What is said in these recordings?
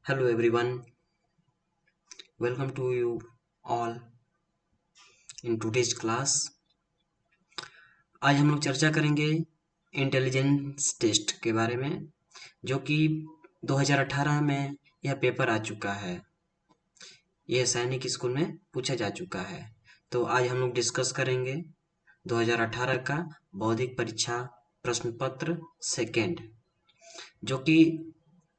Hello everyone, welcome to you all in today's class। आज हम लोग चर्चा करेंगे इंटेलिजेंस टेस्ट के बारे में, जो कि 2018 में यह पेपर आ चुका है। यह सैनिक स्कूल में पूछा जा चुका है। तो आज हम लोग डिस्कस करेंगे 2018 का बौद्धिक परीक्षा प्रश्न पत्र सेकेंड, जो कि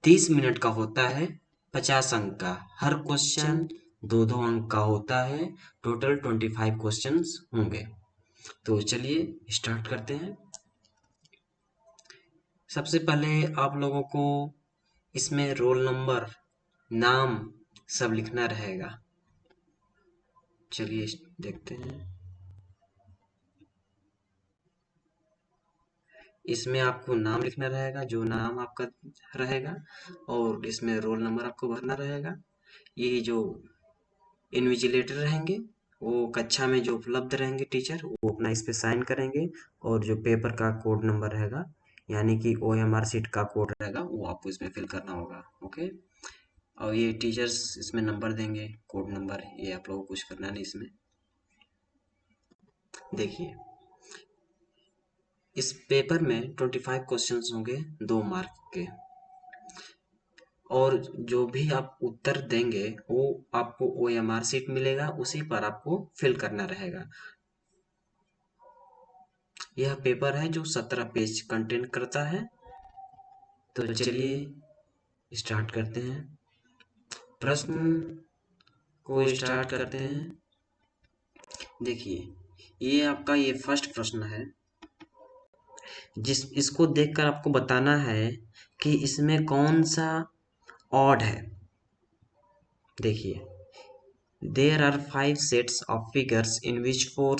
30 मिनट का होता है, 50 अंक का। हर क्वेश्चन 2-2 अंक का होता है। टोटल 25 क्वेश्चंस होंगे। तो चलिए स्टार्ट करते हैं। सबसे पहले आप लोगों को इसमें रोल नंबर, नाम सब लिखना रहेगा। चलिए देखते हैं। इसमें आपको नाम लिखना रहेगा, जो नाम आपका रहेगा, और इसमें रोल नंबर आपको भरना रहेगा। ये जो इन्विजिलेटर रहेंगे, वो कक्षा में जो उपलब्ध रहेंगे टीचर, वो अपना इस पे साइन करेंगे, और जो पेपर का कोड नंबर रहेगा, यानी कि OMR सीट का कोड रहेगा, वो आपको इसमें फिल करना होगा। ओके, और ये टीचर्स इसमें नंबर देंगे, कोड नंबर, ये आप लोगों को कुछ करना नहीं इसमें। देखिए, इस पेपर में 25 क्वेश्चंस होंगे 2 मार्क के, और जो भी आप उत्तर देंगे वो आपको OMR सीट मिलेगा, उसी पर आपको फिल करना रहेगा। यह पेपर है जो 17 पेज कंटेंट करता है। तो चलिए स्टार्ट करते हैं। प्रश्न को स्टार्ट करते हैं। देखिए, ये फर्स्ट प्रश्न है, इसको देखकर आपको बताना है कि इसमें कौन सा ऑड है। देखिए, there are 5 sets of figures in which 4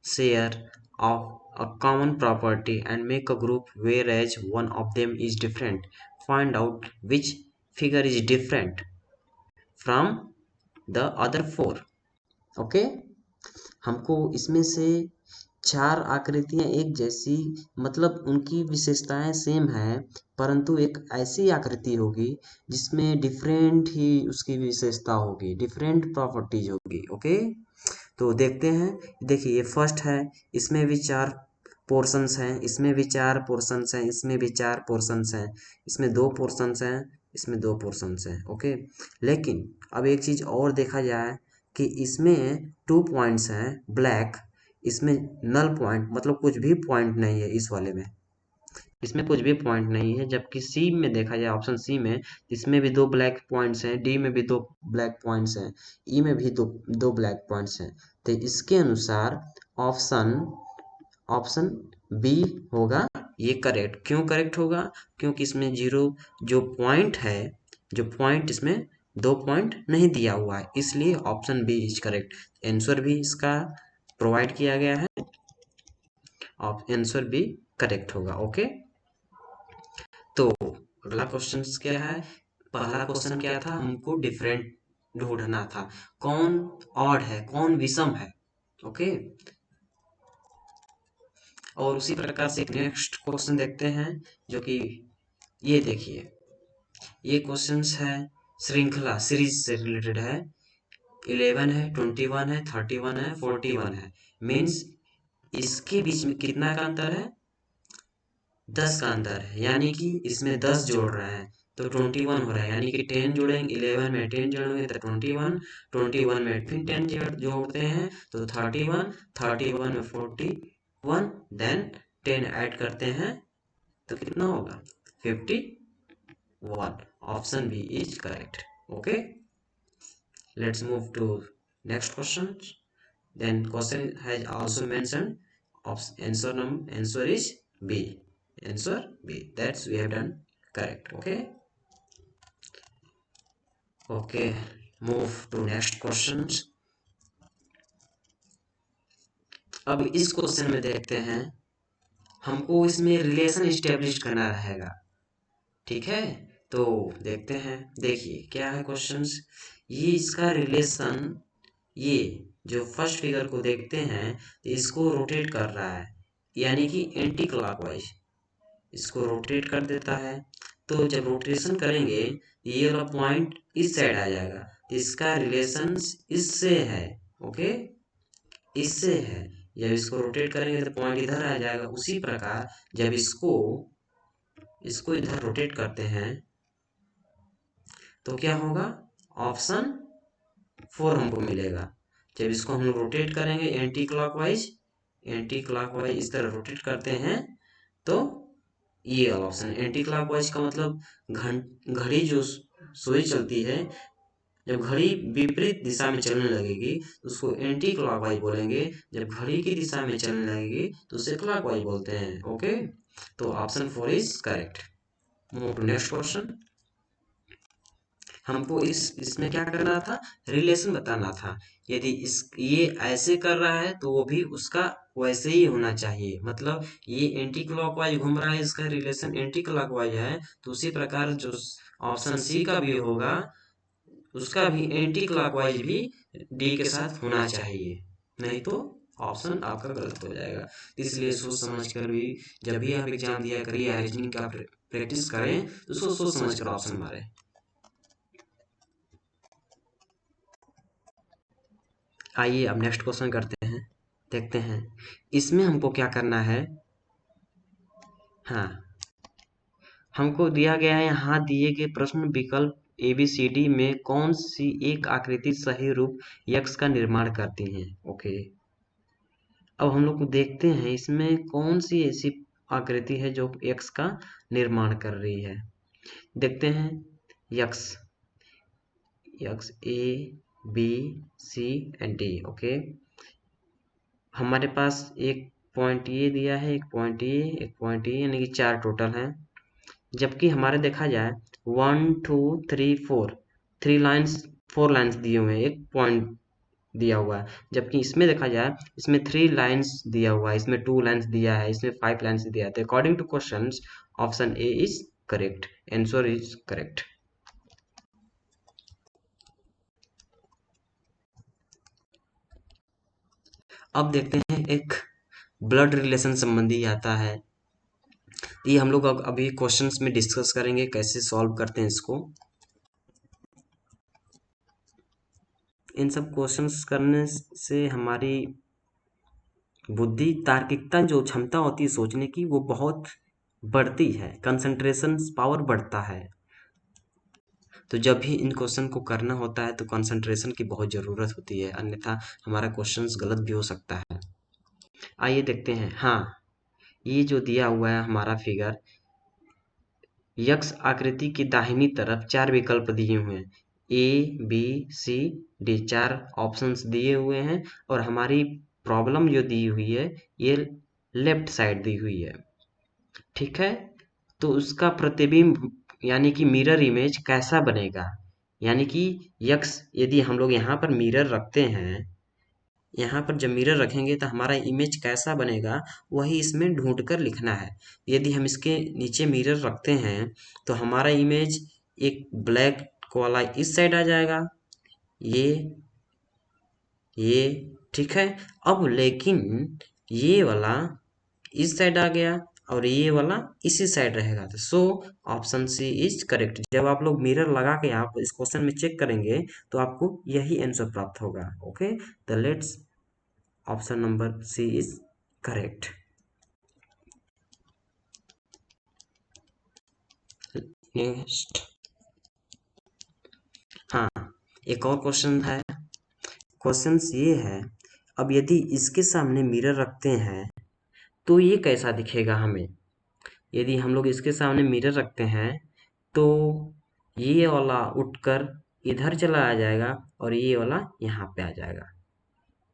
share of a common property and make a group whereas one of them is different. Find out which figure is different from the other 4. Okay, हमको इसमें से 4 आकृतियां एक जैसी, मतलब उनकी विशेषताएं same है, परंतु एक ऐसी आकृति होगी जिसमें डिफरेंट ही उसकी विशेषता होगी, डिफरेंट प्रॉपर्टीज होगी। ओके, तो देखते हैं। देखिए, ये फर्स्ट है, इसमें भी 4 पोर्शंस हैं, इसमें भी 4 पोर्शंस हैं, इसमें भी 4 पोर्शंस हैं, इसमें 2 पोर्शंस हैं, इसमें 2 पोर्शंस हैं। ओके, लेकिन अब एक चीज़ और देखा जाए कि इसमें 2 पॉइंट्स हैं ब्लैक, इसमें नल पॉइंट, मतलब कुछ भी पॉइंट नहीं है इस वाले में, इसमें कुछ भी पॉइंट नहीं है। जबकि सी में देखा जाए, ऑप्शन सी में, इसमें भी 2 ब्लैक पॉइंट्स हैं, डी में भी 2 ब्लैक पॉइंट्स हैं, ई में भी दो ब्लैक पॉइंट्स हैं। तो इसके अनुसार ऑप्शन ऑप्शन बी होगा ये करेक्ट। क्यों करेक्ट होगा? क्योंकि इसमें जीरो जो पॉइंट है, जो पॉइंट इसमें 2 पॉइंट नहीं दिया हुआ है, इसलिए option B is correct. Answer भी इसका प्रोवाइड किया गया है, आंसर भी करेक्ट होगा। ओके, तो अगला क्वेश्चन क्या है? पहला क्वेश्चन क्या था? हमको डिफरेंट ढूंढना था, कौन ऑड है, कौन विषम है। ओके, और उसी प्रकार से एक नेक्स्ट क्वेश्चन देखते हैं, जो कि ये देखिए, ये क्वेश्चंस है श्रृंखला सीरीज से रिलेटेड है। 11 है, 21 है, 31 है, 41 है। मीन्स इसके बीच में कितना का अंतर है? 10 का अंतर है, यानी कि इसमें 10 जोड़ रहे हैं तो 21 हो रहा है, यानी कि 10 जोड़ेंगे, 11 में 10 जोड़ेंगे तो 21, 21 में फिर 10 जोड़ते हैं तो 31, 31 में 41, देन 10 ऐड करते हैं तो कितना होगा? 51। Option B is correct. Okay, let's move to next question. Then question has also mentioned answer is B. Answer B. That's we have done correct. Okay. Okay. Move to next questions. अब इस question में देखते हैं, हमको इसमें relation establish करना रहेगा। ठीक है, तो देखते हैं। देखिए क्या है क्वेश्चंस, ये इसका रिलेशन, ये जो फर्स्ट फिगर को देखते हैं तो इसको रोटेट कर रहा है, यानी कि एंटी क्लॉकवाइज इसको रोटेट कर देता है। तो जब रोटेशन करेंगे ये वाला पॉइंट इस साइड आ जाएगा, तो इसका रिलेशन इससे है, ओके, इससे है। जब इसको रोटेट करेंगे तो पॉइंट इधर आ जाएगा। उसी प्रकार जब इसको इधर रोटेट करते हैं तो क्या होगा, ऑप्शन 4 हमको मिलेगा। जब इसको हम लोग रोटेट करेंगे एंटी क्लॉकवाइज इस तरह रोटेट करते हैं तो ये ऑप्शन एंटी क्लॉकवाइज का मतलब घड़ी जो सुई चलती है, जब घड़ी विपरीत दिशा में चलने लगेगी तो उसको एंटी क्लॉकवाइज बोलेंगे। जब घड़ी की दिशा में चलने लगेगी तो उसे क्लॉकवाइज बोलते हैं, ओके। तो option 4 is correct. Move to next question. हमको इसमें क्या करना था, रिलेशन बताना था। यदि ये ऐसे कर रहा है तो वो भी उसका वैसे ही होना चाहिए, मतलब ये एंटी क्लॉकवाइज घूम रहा है, इसका रिलेशन एंटी क्लॉकवाइज है, तो उसी प्रकार जो ऑप्शन सी का भी होगा उसका भी एंटी क्लॉकवाइज भी डी के साथ होना चाहिए, नहीं तो ऑप्शन आपका गलत हो जाएगा। इसलिए सोच समझ कर भी जब भी आप एग्जाम दिया करिए, रीजनिंग का प्रैक्टिस करें तो सोच समझ कर ऑप्शन मारें। आइए अब नेक्स्ट क्वेश्चन करते हैं, देखते हैं इसमें हमको क्या करना है। हाँ, हमको दिया गया है यहाँ दिए गए प्रश्न विकल्प ABCD में कौन सी एक आकृति सही रूप यक्ष का निर्माण करती है, ओके। अब हम लोग को देखते हैं इसमें कौन सी ऐसी आकृति है जो यक्ष का निर्माण कर रही है। देखते हैं यक्ष A B C and D, okay. हमारे पास एक पॉइंट ये दिया है, एक पॉइंट ये, एक पॉइंट ये, यानी कि 4 टोटल हैं। जबकि हमारे देखा जाए 1 2 3 4 3 लाइन्स 4 लाइन्स दिए हुए हैं, एक पॉइंट दिया हुआ है। जबकि इसमें देखा जाए इसमें 3 लाइन्स दिया हुआ है, इसमें 2 लाइन्स दिया है, इसमें 5 लाइन्स दिया है। तो according to question option A is correct, answer is correct. अब देखते हैं एक ब्लड रिलेशन संबंधी आता है, ये हम लोग अभी क्वेश्चंस में डिस्कस करेंगे कैसे सॉल्व करते हैं इसको। इन सब क्वेश्चंस करने से हमारी बुद्धि तार्किकता जो क्षमता होती है सोचने की वो बहुत बढ़ती है, कंसंट्रेशन पावर बढ़ता है। तो जब भी इन क्वेश्चन को करना होता है तो कंसंट्रेशन की बहुत ज़रूरत होती है, अन्यथा हमारा क्वेश्चंस गलत भी हो सकता है। आइए देखते हैं। हाँ, ये जो दिया हुआ है हमारा फिगर, यक्ष आकृति की दाहिनी तरफ 4 विकल्प दिए हुए हैं, ABCD 4 ऑप्शंस दिए हुए हैं, और हमारी प्रॉब्लम जो दी हुई है ये लेफ्ट साइड दी हुई है, ठीक है। तो उसका प्रतिबिंब यानी कि मिरर इमेज कैसा बनेगा, यानी कि यक्ष यदि हम लोग यहाँ पर मिरर रखते हैं, यहाँ पर जब मिरर रखेंगे तो हमारा इमेज कैसा बनेगा वही इसमें ढूंढ कर लिखना है। यदि हम इसके नीचे मिरर रखते हैं तो हमारा इमेज एक ब्लैक वाला इस साइड आ जाएगा, ये ठीक है। अब लेकिन ये वाला इस साइड आ गया और ये वाला इसी साइड रहेगा, तो so option C is correct. जब आप लोग मिरर लगा के आप इस क्वेश्चन में चेक करेंगे तो आपको यही आंसर प्राप्त होगा, ओके। तो let's option number C is correct. Next, हाँ, एक और क्वेश्चन है। क्वेश्चन ये है, अब यदि इसके सामने मिरर रखते हैं तो ये कैसा दिखेगा हमें। यदि हम लोग इसके सामने मिरर रखते हैं तो ये वाला उठकर इधर चला आ जाएगा और ये वाला यहाँ पे आ जाएगा।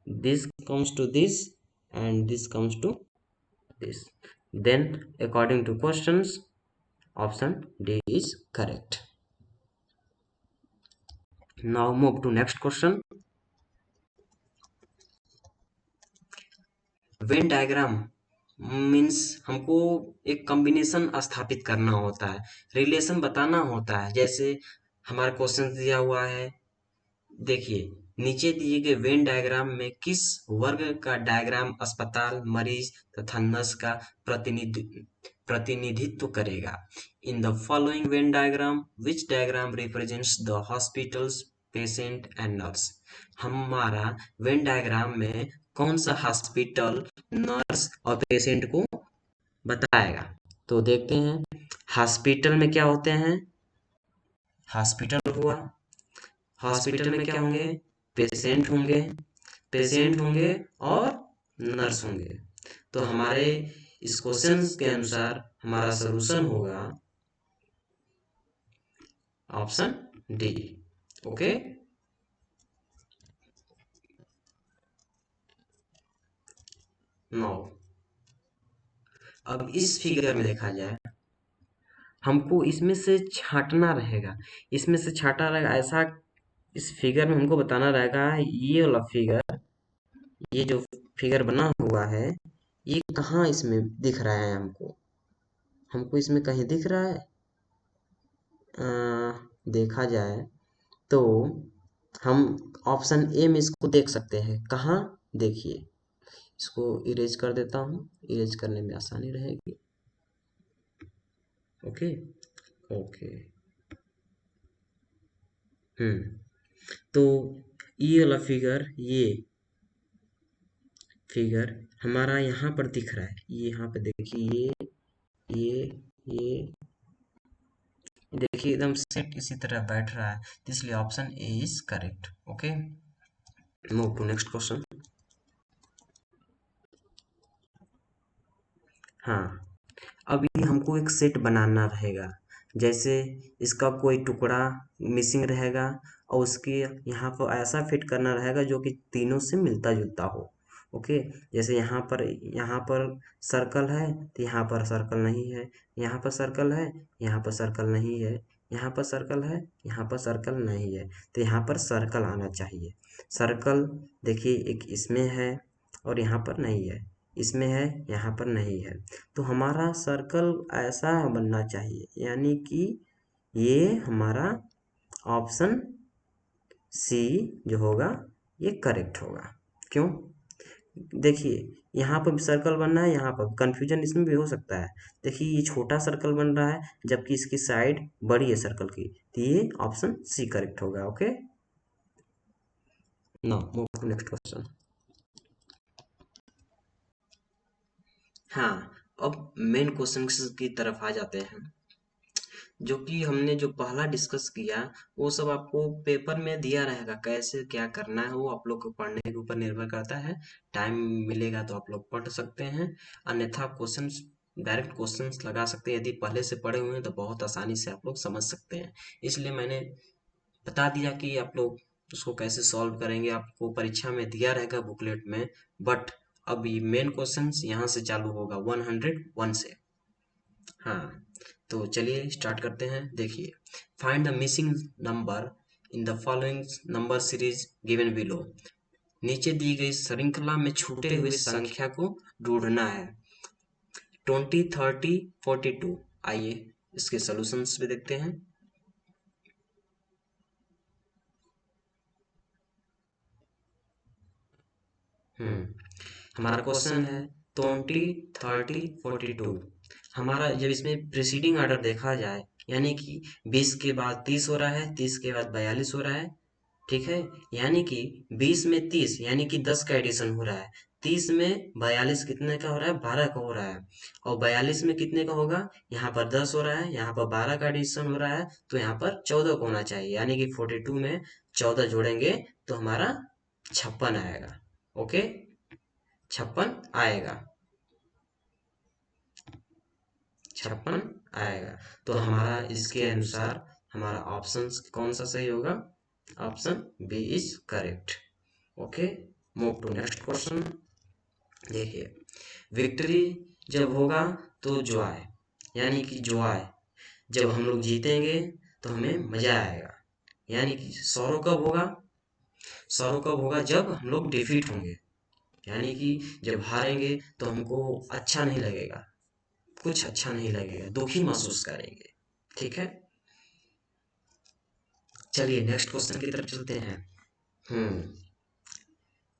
This comes to this and this comes to this, then according to questions option D is correct. Now move to next question. When diagram means हमको एक कॉम्बिनेशन स्थापित करना होता है, रिलेशन बताना होता है। जैसे हमारा क्वेश्चन दिया हुआ है, देखिए नीचे दिए गए वेन डायग्राम में किस वर्ग का डायग्राम अस्पताल, मरीज तथा नर्स का प्रतिनिधित्व करेगा? In the following Venn diagram which diagram represents the hospitals, patient and nurse? हमारा वेन डायग्राम में कौन सा हॉस्पिटल, नर्स और पेशेंट को बताएगा? तो देखते हैं, हॉस्पिटल में क्या होते हैं? हॉस्पिटल हुआ, हॉस्पिटल में क्या होंगे? पेशेंट होंगे, पेशेंट होंगे और नर्स होंगे। तो हमारे इस क्वेश्चन के अनुसार हमारा सॉल्यूशन होगा ऑप्शन डी। Okay, no. अब इस फिगर में देखा जाए, हमको इसमें से छांटना रहेगा, इसमें से छांटा रहेगा ऐसा। इस फिगर में हमको बताना रहेगा ये वाला फिगर, ये जो फिगर बना हुआ है, ये कहाँ इसमें दिख रहा है? हमको हमको इसमें कहीं दिख रहा है? देखा जाए तो हम ऑप्शन ए में इसको देख सकते हैं। कहाँ? देखिए, इसको इरेज कर देता हूँ, इरेज करने में आसानी रहेगी। Okay, okay. तो ये वाला फिगर, ये फिगर हमारा यहाँ पर दिख रहा है। ये यहाँ पे देखिए, ये देखिए एकदम सेट इसी तरह बैठ रहा है, इसलिए option A is correct. Okay, move to next question. हाँ, अभी हमको एक सेट बनाना रहेगा। जैसे इसका कोई टुकड़ा मिसिंग रहेगा और उसके यहाँ पर ऐसा फिट करना रहेगा जो कि तीनों से मिलता जुलता हो। ओके, जैसे यहाँ पर सर्कल है तो यहाँ पर सर्कल नहीं है, यहाँ पर सर्कल है, यहाँ पर सर्कल नहीं है, यहाँ पर सर्कल है, यहाँ पर सर्कल नहीं है, तो यहाँ पर सर्कल आना चाहिए। सर्कल देखिए, एक इसमें है और यहाँ पर नहीं है, इसमें है, यहाँ पर नहीं है। तो हमारा सर्कल ऐसा बनना चाहिए, यानी कि ये हमारा ऑप्शन सी जो होगा ये करेक्ट होगा। क्यों? देखिए, यहाँ पर सर्कल बनना है, यहाँ पर कंफ्यूजन इसमें भी हो सकता है। देखिए, ये छोटा सर्कल बन रहा है जबकि इसकी साइड बड़ी है सर्कल की, तो ये ऑप्शन सी करेक्ट होगा। Okay, now move to next question. हाँ, अब मेन क्वेश्चन की तरफ आ जाते हैं। जो कि हमने जो पहला डिस्कस किया वो सब आपको पेपर में दिया रहेगा, कैसे क्या करना है वो आप लोग को पढ़ने के ऊपर निर्भर करता है। टाइम मिलेगा तो आप लोग पढ़ सकते हैं, अन्यथा क्वेश्चंस, डायरेक्ट क्वेश्चंस लगा सकते हैं। यदि पहले से पढ़े हुए हैं तो बहुत आसानी से आप लोग समझ सकते हैं। इसलिए मैंने बता दिया कि आप लोग उसको कैसे सॉल्व करेंगे, आपको परीक्षा में दिया रहेगा बुकलेट में। बट अभी मेन क्वेश्चंस यहाँ से चालू होगा 101 से। हाँ, तो चलिए स्टार्ट करते हैं। देखिए, find the missing number in the following number series given below. नीचे दी गई श्रृंखला में छूटे हुए संख्या को ढूंढना है। 20, 30, 42। आइए इसके सॉल्यूशंस भी देखते हैं। हमारा क्वेश्चन है 20, 30, 42। हमारा जब इसमें प्रीसीडिंग ऑर्डर देखा जाए, यानी कि 20 के बाद 30 हो रहा है, 30 के बाद 42 हो रहा है, ठीक है। यानी कि 20 में 30 यानी कि 10 का एडिशन हो रहा है। 30 में 42 कितने का हो रहा है? 12 का हो रहा है। और 42 में कितने का होगा? यहाँ पर 10 हो रहा है, यहाँ पर 12 का एडिशन हो रहा है, तो यहाँ पर 14 का होना चाहिए। यानी कि 42 में 14 जोड़ेंगे तो हमारा 56 आएगा। ओके, 56 आएगा, 56 आएगा। तो हमारा इसके अनुसार हमारा ऑप्शन कौन सा सही होगा? Option B is correct. Okay, move to next question. देखिए, विक्ट्री जब होगा तो जॉय, यानी कि जॉय जब हम लोग जीतेंगे तो हमें मजा आएगा। यानी कि सौरो कब होगा? सौरो कब होगा? जब हम लोग डिफीट होंगे, यानी कि जब हारेंगे तो हमको अच्छा नहीं लगेगा, कुछ अच्छा नहीं लगेगा, दुखी महसूस करेंगे। ठीक है, चलिए नेक्स्ट क्वेश्चन की तरफ चलते हैं।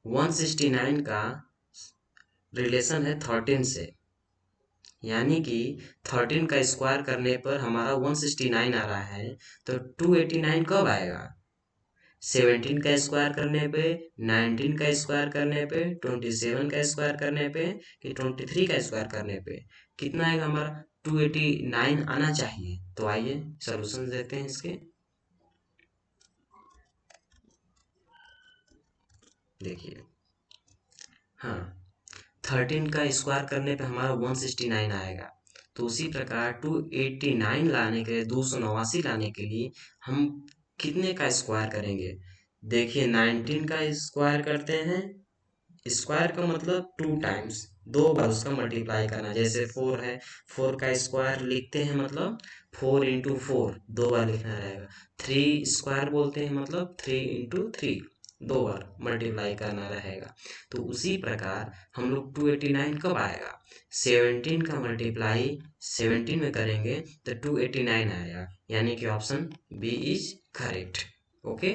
169 का रिलेशन है 13 से, यानी कि 13 का स्क्वायर करने पर हमारा 169 आ रहा है, तो 289 कब आएगा? 17 का स्क्वायर करने पे, 19 का स्क्वायर करने पे, 27 का स्क्वायर करने पे, कि 23 का स्क्वायर करने पे कितना आएगा हमारा? 289 आना चाहिए। तो आइए सॉल्यूशन देते हैं इसके। देखिए, हाँ, 13 का स्क्वायर करने पे हमारा 169 आएगा। तो उसी प्रकार 289 लाने के लिए, 289 लाने के लिए हम कितने का स्क्वायर करेंगे? देखिए, 19 का स्क्वायर करते हैं, स्क्वायर का मतलब 2 टाइम्स, 2 बार उसका मल्टीप्लाई करना। जैसे 4 है, 4 का स्क्वायर लिखते हैं मतलब 4 इंटू 4, 2 बार लिखना रहेगा। 3 स्क्वायर बोलते हैं मतलब 3 इंटू 3, 2 बार मल्टीप्लाई करना रहेगा। तो उसी प्रकार हम लोग 289 कब आएगा? 17 का मल्टीप्लाई 17 में करेंगे तो 289 आएगा, यानी कि option B is correct. Okay,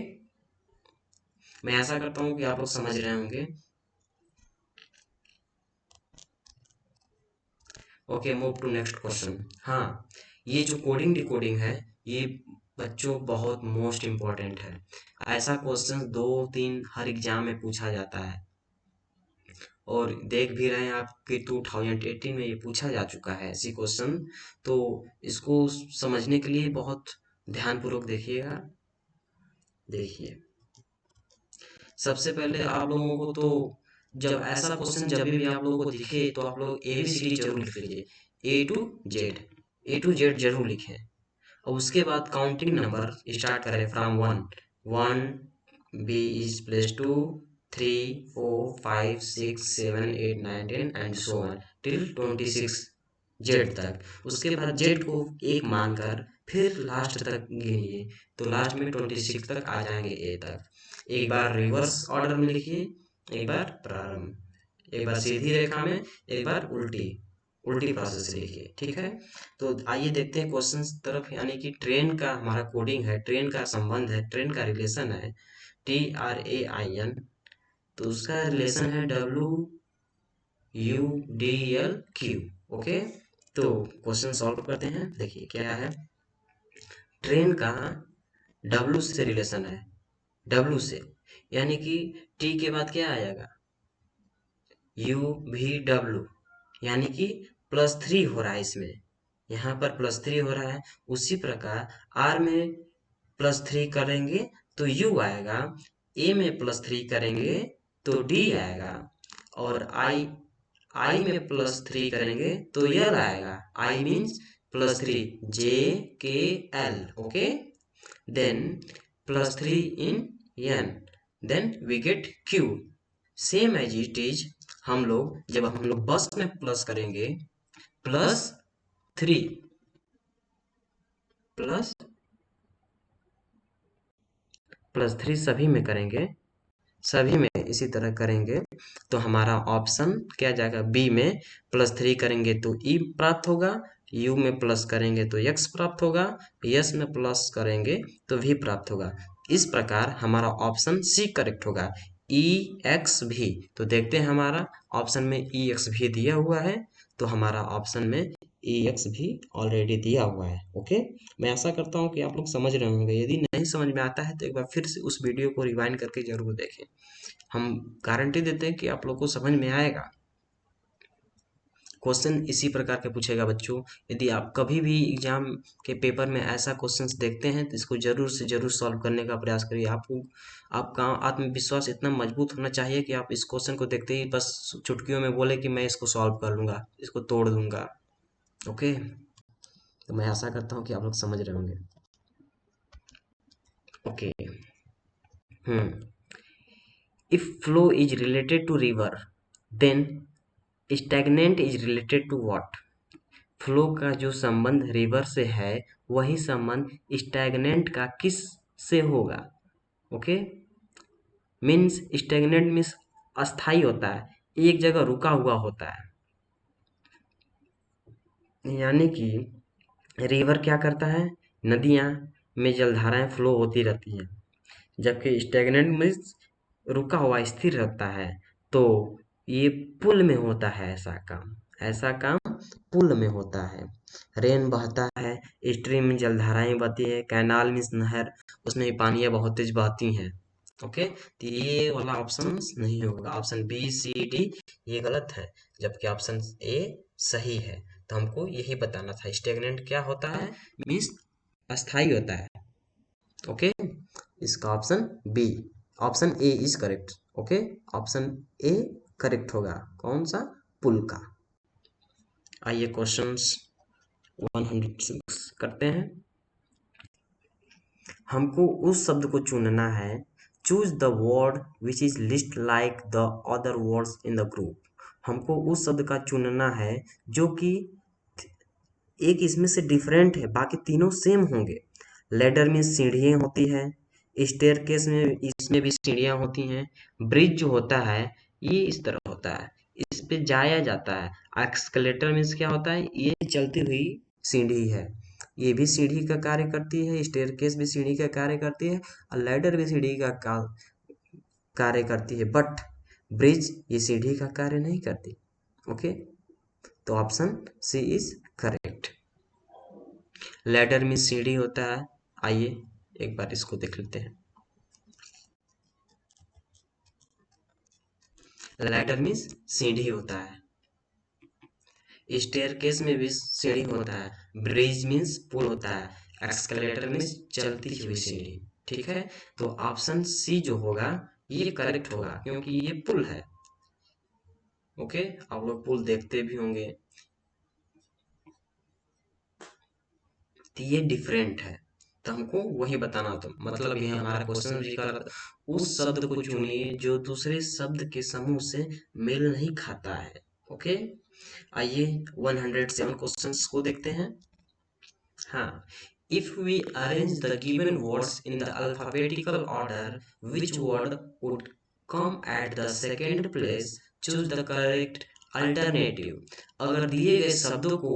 मैं आशा करता हूँ कि आप लोग समझ रहे होंगे। Okay, move to next question. हाँ, ये जो कोडिंग डिकोडिंग है, ये बच्चों बहुत मोस्ट इम्पोर्टेंट है। ऐसा क्वेश्चन 2-3 हर एग्जाम में पूछा जाता है, और देख भी रहे हैं आप कि 2018 में ये पूछा जा चुका है ऐसी क्वेश्चन। तो इसको समझने के लिए बहुत ध्यानपूर्वक देखिएगा। देखिए, सबसे पहले आप लोगों को तो जब ऐसा क्वेश्चन जब भी आप लोगों को दिखे तो आप लोग ABCD जरूर लिख लीजिए, A to Z जरूर लिखें। और उसके बाद काउंटिंग नंबर स्टार्ट करें from 1, 1 B is plus 2, 3 4 5 6 7 8 9 10 and so on till 26 Z तक। उसके बाद जेड को एक मानकर फिर लास्ट तक गिनिए, तो लास्ट में 26 तक आ जाएंगे ए तक। एक बार रिवर्स ऑर्डर में लिखिए, एक बार प्रारंभ, एक बार सीधी रेखा में, एक बार उल्टी उल्टी प्रोसेस से लिखिए। ठीक है, तो आइए देखते हैं क्वेश्चन तरफ। यानी कि ट्रेन का हमारा कोडिंग है, ट्रेन का संबंध है, ट्रेन का रिलेशन है TRAIN, तो उसका रिलेशन है WUDLQ। ओके, तो क्वेश्चन सॉल्व करते हैं। देखिए क्या है, ट्रेन का W से रिलेशन है, W से, यानी कि T के बाद क्या आएगा? UVW, यानी कि +3 हो रहा है इसमें, यहाँ पर +3 हो रहा है। उसी प्रकार R में +3 करेंगे तो U आएगा, A में +3 करेंगे तो D आएगा, और I में +3 करेंगे तो L आएगा। I means +3, JKL। Okay, then +3 in N, then we get Q। Same as it is हम लोग जब हम लोग बस में प्लस करेंगे, +3 प्लस +3 सभी में करेंगे, सभी में इसी तरह करेंगे, तो हमारा ऑप्शन क्या जाएगा? बी में +3 करेंगे तो ई प्राप्त होगा, यू में प्लस करेंगे तो एक्स प्राप्त होगा, यस में प्लस करेंगे तो वी प्राप्त होगा। इस प्रकार हमारा ऑप्शन सी करेक्ट होगा, EX भी। तो देखते हैं हमारा ऑप्शन में EX भी दिया हुआ है, तो हमारा ऑप्शन में EX भी ऑलरेडी दिया हुआ है। ओके, मैं आशा करता हूँ कि आप लोग समझ रहे होंगे। यदि नहीं समझ में आता है तो एक बार फिर से उस वीडियो को रिवाइंड करके जरूर देखें। हम गारंटी देते हैं कि आप लोग को समझ में आएगा। क्वेश्चन इसी प्रकार के पूछेगा बच्चों। यदि आप कभी भी एग्जाम के पेपर में ऐसा क्वेश्चंस देखते हैं तो इसको जरूर से जरूर सॉल्व करने का प्रयास करिए। आपको आपका आत्मविश्वास इतना मजबूत होना चाहिए कि आप इस क्वेश्चन को देखते ही बस चुटकियों में बोले कि मैं इसको सॉल्व कर लूँगा, इसको तोड़ दूंगा। ओके, तो मैं आशा करता हूँ कि आप लोग समझ रहे होंगे। Okay, if flow is related to river, then stagnant is related to what? Flow का जो संबंध रिवर से है वही संबंध स्टैग्नेंट का किस से होगा? ओके, मीन्स स्टैग्नेंट मीन्स अस्थाई होता है, एक जगह रुका हुआ होता है। यानी कि रिवर क्या करता है? नदियाँ में जलधाराएं फ्लो होती रहती हैं, जबकि स्टैग्नेंट मीन्स रुका हुआ स्थिर रहता है, तो ये पुल में होता है ऐसा काम। ऐसा काम पुल में होता है। रेन बहता है, स्ट्रीम में जलधाराएं बहती है, कैनाल मीन्स नहर, उसमें पानियां बहुत तेज बहती हैं। ओके, तो ये वाला ऑप्शन नहीं होगा, ऑप्शन बी सी डी ये गलत है, जबकि ऑप्शन ए सही है। तो हमको यही बताना था, स्टेगनेंट क्या होता है, मीन्स अस्थाई होता है। ओके, इसका option B, option A is correct. Okay, option A correct होगा, कौन सा, पुल का। आइए क्वेश्चंस 106 करते हैं। हमको उस शब्द को चुनना है, choose the word which is least like the other words in the group. हमको उस शब्द का चुनना है जो कि एक इसमें से डिफरेंट है, बाकी तीनों सेम होंगे। लेडर में सीढ़ियाँ होती है, स्टेयरकेस में इसमें भी सीढ़ियाँ होती हैं, ब्रिज जो होता है ये इस तरह होता है, इस पे जाया जाता है। एक्सकलेटर मीन्स क्या होता है, ये चलती हुई सीढ़ी है, ये भी सीढ़ी का कार्य करती है, स्टेयरकेस भी सीढ़ी का कार्य करती है, और लेडर भी सीढ़ी का कार्य करती है, बट ब्रिज ये सीढ़ी का कार्य नहीं करती। ओके, तो option C is correct. Ladder में सीढ़ी होता है, आइए एक बार इसको देख लेते हैं। लैडर मीन्स सीढ़ी होता है, स्टेयरकेस में भी सीढ़ी होता है, ब्रिज मीन्स पुल होता है, एक्सकलेटर मीन्स चलती हुई सीढ़ी। ठीक है, तो ऑप्शन सी जो होगा ये करेक्ट होगा, क्योंकि ये पुल है। ओके, आप लोग पुल देखते भी होंगे, तो ये डिफरेंट है, तो हमको वही बताना। तो मतलब ये हमारा क्वेश्चन भी कर, उस शब्द को चुनिए जो दूसरे शब्द के समूह से मेल नहीं खाता है। ओके, आइए 107 क्वेश्चंस को देखते हैं। हाँ, if we arrange the given words in the alphabetical order, which word would come at the second place? Choose the correct alternative. अगर दिए गए शब्दों को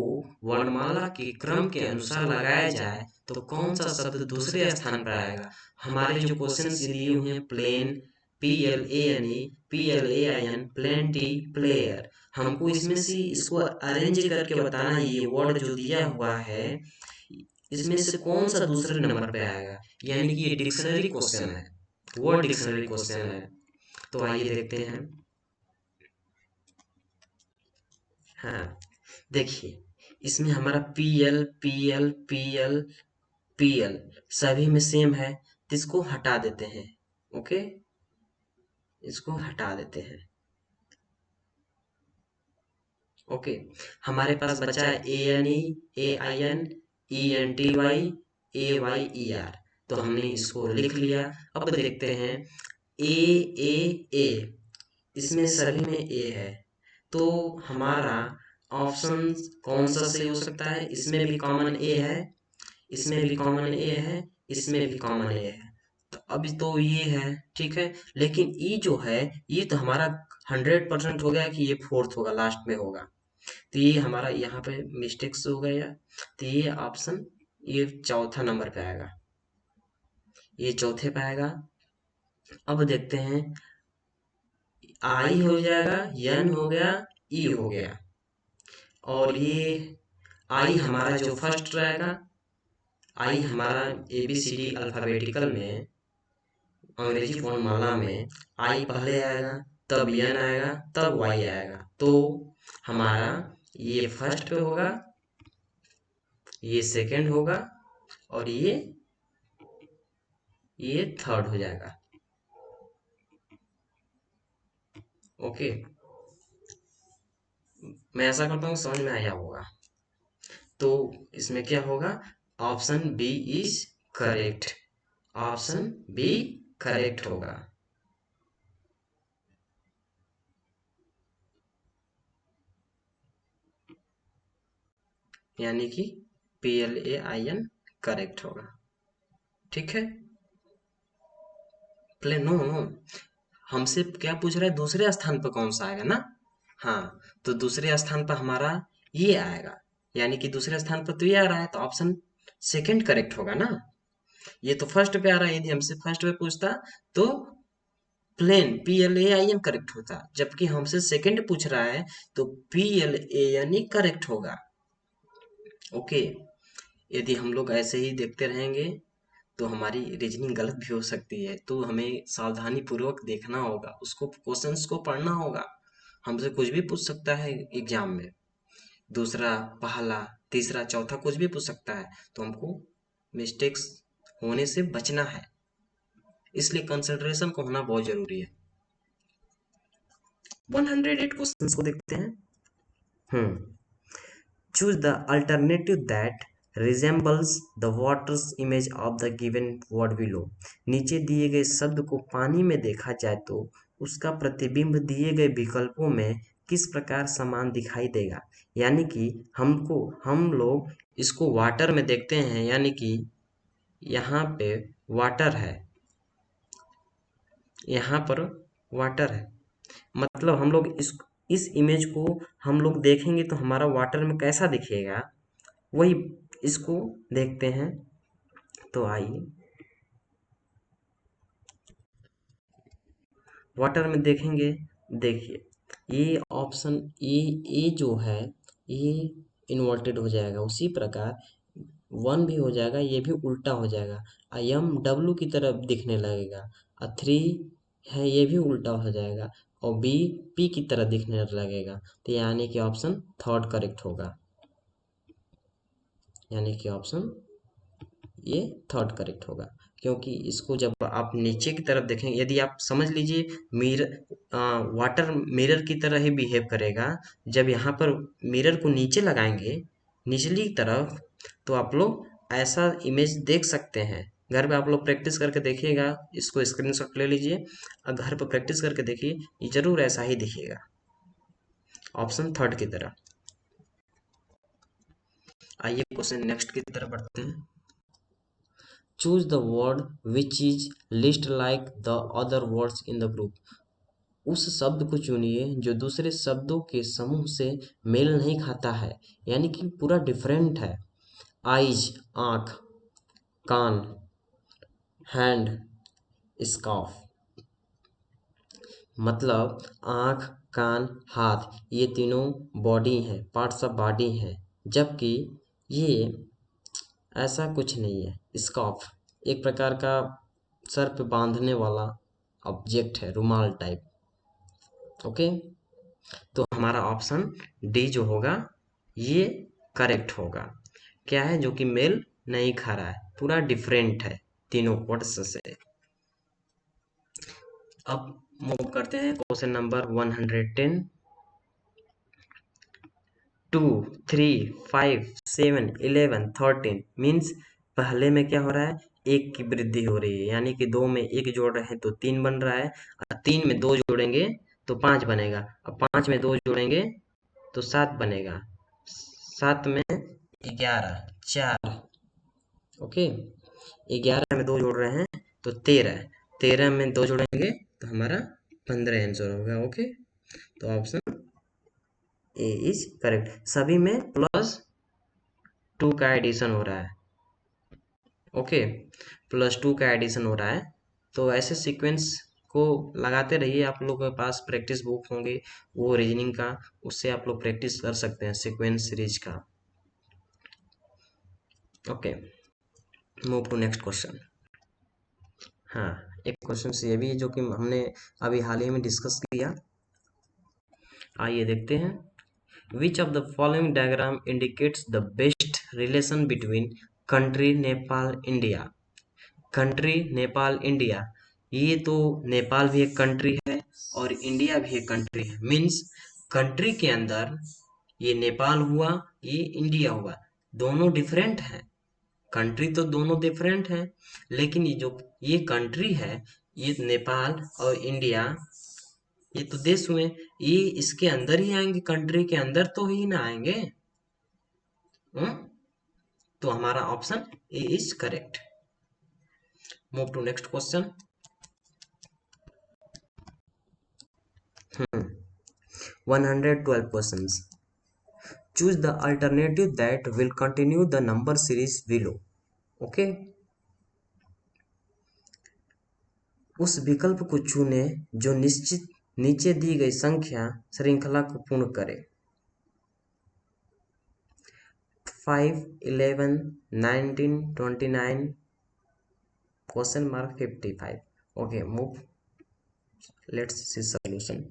वर्णमाला के क्रम के अनुसार लगाया जाए तो कौन सा शब्द दूसरे स्थान पर आएगा। हमारे जो क्वेश्चन दिए हुए हैं, plane, PLANE, PLAIN, plenty, player, हमको इसमें से इसको अरेंज करके बताना है। ये वर्ड जो दिया हुआ है इसमें से कौन सा दूसरे नंबर पे आएगा, यानी कि ये डिक्शनरी क्वेश्चन है, वर्ड डिक्शनरी क्वेश्चन है। तो आइए देखते हैं। हाँ, देखिए इसमें हमारा PL PL PL PL सभी में सेम है, तो इसको हटा देते हैं। ओके, इसको हटा देते हैं। ओके, हमारे पास बचा है ANE, AIN, ENTY, AYER। तो हमने इसको लिख लिया। अब देखते हैं A इसमें सभी में ए है, तो हमारा ऑप्शन कौन सा सही हो सकता है। इसमें भी कॉमन ए है, इसमें भी कॉमन ए है, इसमें भी कॉमन ए है, तो अभी तो ये है। ठीक है, लेकिन ई जो है ये तो हमारा 100% हो गया कि ये फोर्थ होगा, लास्ट में होगा, तो ये हमारा यहाँ पे मिस्टेक्स हो गया। तो ये ऑप्शन ये चौथा नंबर पे आएगा, ये चौथे पे आएगा। अब देखते हैं, आई हो जाएगा, एन हो गया, ई हो गया, और ये आई हमारा जो फर्स्ट रहेगा, आई हमारा ABCD अल्फाबेटिकल में अंग्रेजी वर्णमाला में आई पहले आएगा, तब एन आएगा, तब वाई आएगा, तो हमारा ये फर्स्ट पे होगा, ये सेकंड होगा, और ये थर्ड हो जाएगा। ओके, मैं ऐसा करता हूँ, समझ में आया होगा। तो इसमें क्या होगा, option B is correct, option B correct होगा। यानी कि PLAIN करेक्ट होगा। ठीक है, प्ले नो नो, हमसे क्या पूछ रहा है, दूसरे स्थान पर कौन सा आएगा ना। हाँ, तो दूसरे स्थान पर हमारा ये आएगा, यानी कि दूसरे स्थान पर तो ये आ रहा है, तो ऑप्शन सेकंड करेक्ट होगा ना। ये तो फर्स्ट पे आ रहा है, यदि हमसे फर्स्ट पे पूछता तो प्लेन PLAIN करेक्ट होता, जबकि हमसे सेकंड पूछ रहा है तो PLAN ही करेक्ट होगा। ओके, यदि हम लोग ऐसे ही देखते रहेंगे तो हमारी रीजनिंग गलत भी हो सकती है, तो हमें सावधानी पूर्वक देखना होगा, उसको क्वेश्चंस को पढ़ना होगा। हमसे कुछ भी पूछ सकता है एग्जाम में, दूसरा, पहला, तीसरा, चौथा कुछ भी पूछ सकता है, तो हमको मिस्टेक्स होने से बचना है, इसलिए कंसंट्रेशन को होना बहुत जरूरी है। 108 क्वेश्चंस को देखते हैं। Choose the alternative that resembles the water's image of the given word below. नीचे दिए गए शब्द को पानी में देखा जाए तो उसका प्रतिबिंब दिए गए विकल्पों में किस प्रकार समान दिखाई देगा। यानी कि हम लोग इसको वाटर में देखते हैं, यानी कि यहाँ पे वाटर है, यहाँ पर वाटर है, मतलब हम लोग इस इमेज को हम लोग देखेंगे तो हमारा वाटर में कैसा दिखेगा, वही इसको देखते हैं। तो आइए वाटर में देखेंगे, देखिए ये ऑप्शन ए जो है ये इन्वर्टेड हो जाएगा, उसी प्रकार 1 भी हो जाएगा, ये भी उल्टा हो जाएगा, M W की तरफ दिखने लगेगा, 3 है ये भी उल्टा हो जाएगा, और B P की तरह दिखने लगेगा। तो यानी कि ऑप्शन थर्ड करेक्ट होगा, यानी कि ऑप्शन ये थर्ड करेक्ट होगा, क्योंकि इसको जब आप नीचे की तरफ देखेंगे, यदि आप समझ लीजिए वाटर मिरर की तरह ही बिहेव करेगा, जब यहाँ पर मिरर को नीचे लगाएंगे निचली तरफ, तो आप लोग ऐसा इमेज देख सकते हैं। घर पे आप लोग प्रैक्टिस करके देखिएगा, इसको स्क्रीनशॉट ले लीजिए और घर पर प्रैक्टिस करके देखिए, ये जरूर ऐसा ही दिखेगा, ऑप्शन थर्ड की तरह। आइए क्वेश्चन नेक्स्ट की तरफ बढ़ते हैं। Choose the word which is least like the other words in the group. उस शब्द को चुनिए जो दूसरे शब्दों के समूह से मेल नहीं खाता है, यानी कि पूरा डिफरेंट है। आइज आँख, कान, हैंड, स्कार्फ, मतलब आँख, कान, हाथ, ये तीनों बॉडी हैं, पार्ट्स ऑफ बॉडी हैं, जबकि ये ऐसा कुछ नहीं है। स्कार्फ एक प्रकार का सर पे बांधने वाला ऑब्जेक्ट है, रुमाल टाइप। ओके, तो हमारा ऑप्शन डी जो होगा ये करेक्ट होगा। क्या है, जो कि मेल नहीं खा रहा है, पूरा डिफरेंट है तीनों वर्ड्स से। अब मूव करते हैं क्वेश्चन नंबर 110। 2, 3, 5, 7, 11, 13 मीन्स पहले में क्या हो रहा है, एक की वृद्धि हो रही है, यानी कि 2 में 1 जोड़ रहे हैं तो 3 बन रहा है, और 3 में 2 जोड़ेंगे तो 5 बनेगा, और 5 में 2 जोड़ेंगे तो 7 बनेगा, 7 में 11, 4, ओके, 11 में 2 जोड़ रहे हैं तो 13, 13 में 2 जोड़ेंगे तो हमारा 15 आंसर होगा। ओके, तो ऑप्शन ए इज करेक्ट। सभी में +2 का एडिशन हो रहा है। ओके, +2 का एडिशन हो रहा है, तो ऐसे सीक्वेंस को लगाते रहिए। आप लोगों के पास प्रैक्टिस बुक होंगे वो रीजनिंग का, उससे आप लोग प्रैक्टिस कर सकते हैं सीक्वेंस सीरीज का। Okay, move to next question. हाँ, एक क्वेश्चन ये भी जो कि हमने अभी हाल ही में डिस्कस किया, आइए देखते हैं। Which of the following diagram indicates the best relation between country Nepal India? Country Nepal India, ये तो नेपाल भी एक कंट्री है और इंडिया भी एक कंट्री है, मीन्स कंट्री के अंदर ये नेपाल हुआ, ये इंडिया हुआ, दोनों डिफरेंट हैं। कंट्री तो दोनों डिफरेंट हैं, लेकिन ये कंट्री है, ये नेपाल और इंडिया, ये तो देश हुए, ये इसके अंदर ही आएंगे, कंट्री के अंदर तो ही ना आएंगे। तो हमारा option A is correct. Move to next question. 112 questions. Choose the alternative that will continue the number series below. Okay. उस विकल्प को चुनें जो निश्चित नीचे दी गई संख्या श्रृंखला को पूर्ण करे। 5, 11, 19, 29, question mark 55. Okay, move. Let's see solution.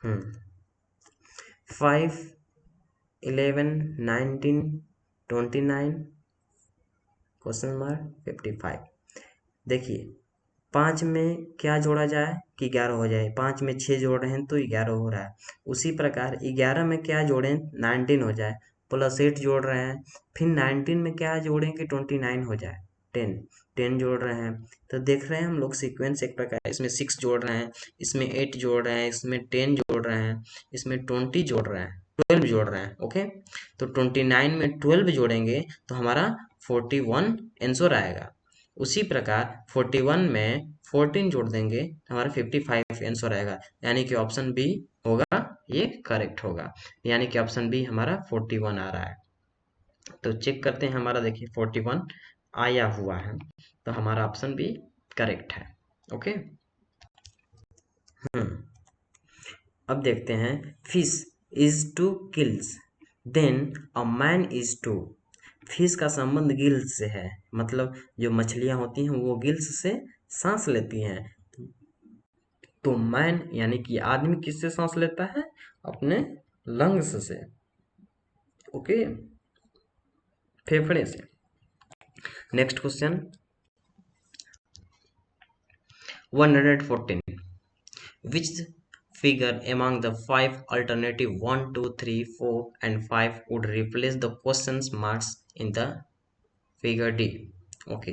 Hmm. 5, 11, 19, 29, question mark 55। देखिए 5 में क्या जोड़ा जाए कि 11 हो जाए। 5 में 6 जोड़ रहे हैं तो 11 हो रहा है। उसी प्रकार 11 में क्या जोड़ें 19 हो जाए, प्लस 8 जोड़ रहे हैं। फिर 19 में क्या जोड़ें कि 29 हो जाए। 10 जोड़ रहे हैं। तो देख रहे हैं हम लोग सीक्वेंस एक प्रकार, इसमें 6 जोड़ रहे हैं, इसमें 8 जोड़ रहे हैं, इसमें 10 जोड़ रहे हैं, इसमें 20 जोड़ रहे हैं, 12 जोड़ रहे हैं। ओके, तो 29 में 12 जोड़ेंगे तो हमारा 41 आंसर आएगा। उसी प्रकार 41 में 14 जोड़ देंगे तो हमारा 55 आंसर आएगा। यानी कि ऑप्शन बी होगा, ये करेक्ट होगा। यानी कि ऑप्शन बी हमारा 41 आ रहा है। तो चेक करते हैं, हमारा देखिए 41 आया हुआ है, तो हमारा ऑप्शन बी करेक्ट है। ओके। अब देखते हैं, fish is to kills then a man is to. Fish का संबंध गिल्स से है, मतलब जो मछलियां होती हैं वो गिल्स से सांस लेती हैं। तो मैन यानी कि आदमी किससे सांस लेता है? अपने लंग्स से। ओके, फेफड़े से। Next question 114, which figure among the 5 alternative 1, 2, 3, 4 and 5 would replace the question marks in the figure D. Okay,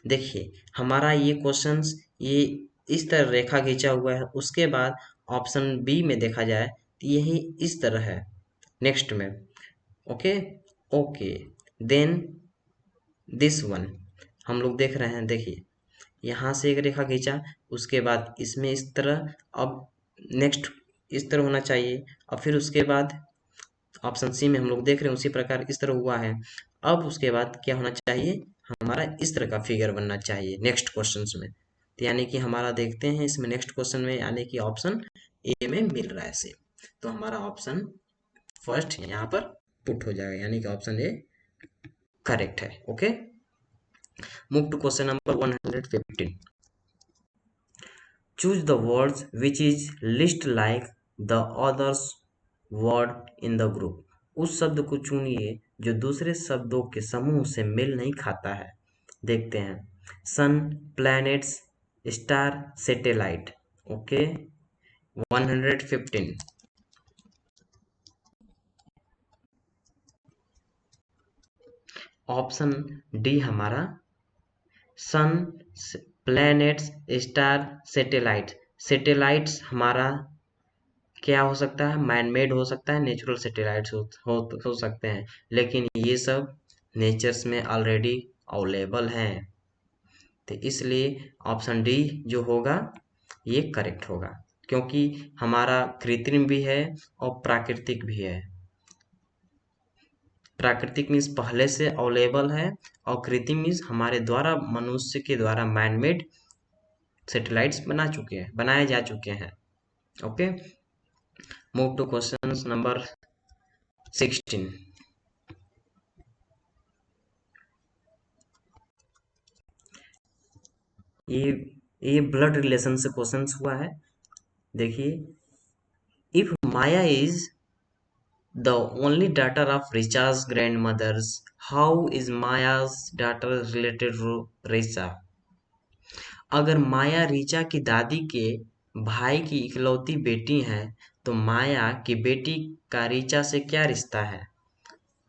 देखिए हमारा ये क्वेश्चंस ये इस तरह रेखा खींचा हुआ है। उसके बाद ऑप्शन बी में देखा जाए तो यही इस तरह है। नेक्स्ट में okay okay then this one हम लोग देख रहे हैं। देखिए यहाँ से एक रेखा खींचा, उसके बाद इसमें इस तरह, अब नेक्स्ट इस तरह होना चाहिए, और फिर उसके बाद ऑप्शन सी में हम लोग देख रहे हैं उसी प्रकार इस तरह हुआ है। अब उसके बाद क्या होना चाहिए, हमारा इस तरह का फिगर बनना चाहिए नेक्स्ट क्वेश्चन में। तो यानी कि हमारा देखते हैं इसमें नेक्स्ट क्वेश्चन में, यानी कि ऑप्शन ए में मिल रहा है सेम, तो हमारा ऑप्शन फर्स्ट यहाँ पर पुट हो जाएगा, यानी कि ऑप्शन ए करेक्ट है। Okay, move to question number 115। Choose the words which is least like the others word in the group. उस शब्द को चुनिए जो दूसरे शब्दों के समूह से मेल नहीं खाता है। देखते हैं, sun, planets, star, satellite. Okay, 115। Option D हमारा sun, planets, star, satellite. Satellites हमारा क्या हो सकता है, मैनमेड हो सकता है, नेचुरल सैटेलाइट्स हो सकते हैं, लेकिन ये सब नेचर्स में ऑलरेडी अवेलेबल हैं। तो इसलिए ऑप्शन डी जो होगा ये करेक्ट होगा, क्योंकि हमारा कृत्रिम भी है और प्राकृतिक भी है। प्राकृतिक मीन्स पहले से अवेलेबल है, और कृत्रिम मीन्स हमारे द्वारा, मनुष्य के द्वारा मैनमेड सैटेलाइट्स बनाए जा चुके हैं। Okay, move to question number 16। ये ब्लड रिलेशन से क्वेश्चन हुआ है। देखिए, if Maya is the only daughter of Richa's grandmothers, how is Maya's daughter related to Richa? अगर माया रीचा की दादी के भाई की इकलौती बेटी है, तो माया की बेटी का रीचा से क्या रिश्ता है?